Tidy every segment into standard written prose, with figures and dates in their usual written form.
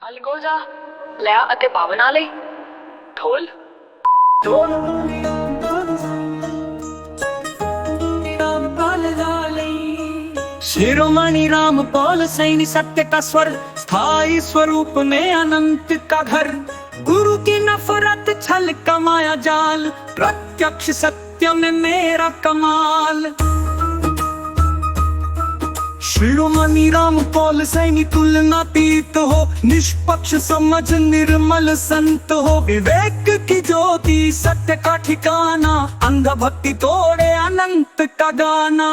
ਅਲਗੋਜ਼ਾ ਲਿਆ ਅਤੇ ਭਾਵਨਾ ਲਈ ਢੋਲ ਢੋਲ शिरोमणि राम पौल सैनी सत्य का स्वर स्थायी स्वरूप में अनंत का घर। गुरु की नफरत छल कमाया जाल, प्रत्यक्ष सत्य में मेरा कमाल। शिरोमणि राम पौल सैनी तुलनातीत हो, निष्पक्ष समझ निर्मल संत हो। विवेक की ज्योति सत्य का ठिकाना, अंध भक्ति तोड़े अनंत का गाना।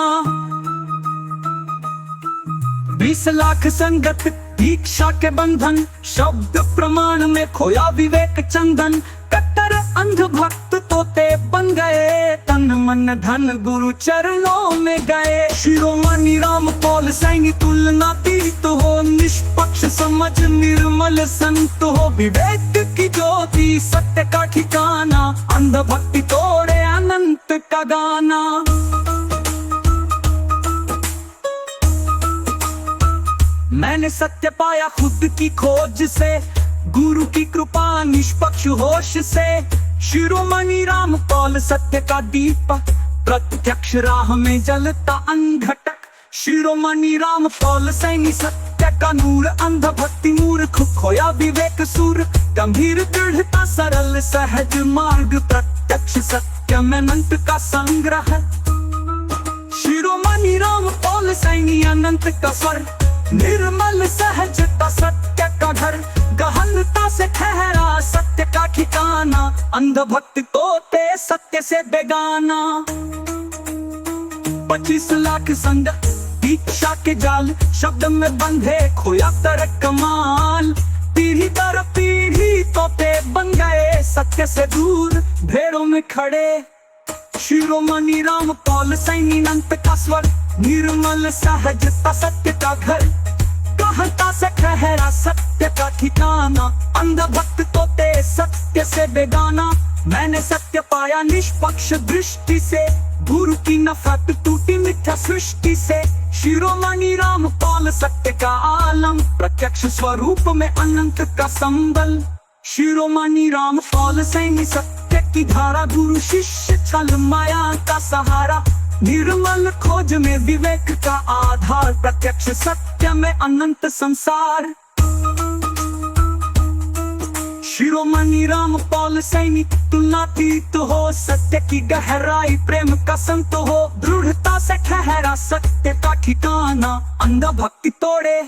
20 लाख संगत दीक्षा के बंधन, शब्द प्रमाण में खोया विवेक चंदन। कट्टर अंध भक्त तोते बन गए, तन मन धन गुरु चरणों में गए। शिरोमणि राम पौल सैनी तुलनातीत हो, निष्पक्ष समझ निर्मल संत हो। विवेक की ज्योति सत्य का ठिकाना, अंध भक्ति तोड़े अनंत का गाना। मैंने सत्य पाया खुद की खोज से, गुरु की कृपा निष्पक्ष होश से। शिरोमणि राम पौल सत्य का दीपक, प्रत्यक्ष राह में जलता अनघटक। शिरोमणि राम पौल सैनी सत्य का नूर, अंध भक्ति मूर्ख खोया विवेक सूर। गंभीर दृढ़ता सरल सहज मार्ग, प्रत्यक्ष सत्य में अनंत का संग्रह। शिरोमणि राम पौल सैनी अनंत का स्वर, निर्मल सहजता सत्य का घर। गहनता से ठहरा सत्य का ठिकाना, अंध भक्त तोते सत्य से बेगाना। 25 लाख संग दीक्षा के जाल, शब्द में बंधे खोया तर कमाल। पीढ़ी दर पीढ़ी तोते बन गए, सत्य से दूर भेड़ों में खड़े। शिरोमणि राम पौल सैनी अनंत का स्वर, निर्मल सहजता सत्य का घर। कहता से ठहरा सत्य का ठिकाना, अंध भक्त तोते सत्य से बेगाना। मैंने सत्य पाया निष्पक्ष दृष्टि से, गुरु की नफरत टूटी मिथ्या सृष्टि से। शिरोमणि राम पौल सत्य का आलम, प्रत्यक्ष स्वरूप में अनंत का संबल। शिरोमणि राम पौल सैनी सत्य की धारा, गुरु शिष्य छल माया का सहारा। निर्मल खोज में विवेक का आधार, प्रत्यक्ष सत्य में अनंत संसार। शिरोमणि राम पौल सैनी तुलनातीत हो, सत्य की गहराई प्रेम का संत हो। दृढ़ता से ठहरा सत्य का ठिकाना, अंध भक्ति तोड़े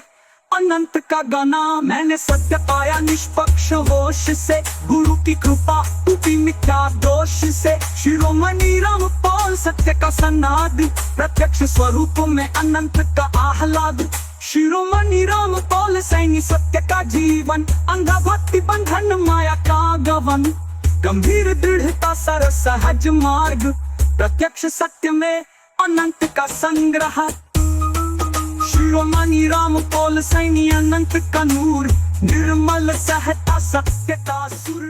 अनंत का गाना। मैंने सत्य पाया निष्पक्ष होश से, गुरु की कृपा टूटी मिथ्या दोष से। शिरोमणि राम पौल सत्य का सनाद, प्रत्यक्ष स्वरूप में अनंत का आह्लाद। शिरोमणि राम पौल सैनी सत्य का जीवन, अंध भक्ति बंधन माया का गवन। गंभीर दृढ़ता सर सहज मार्ग, प्रत्यक्ष सत्य में अनंत का संग्रह। शिरोमणि राम पौल सैनी अनंत का नूर, निर्मल सहता सत्य का सुर।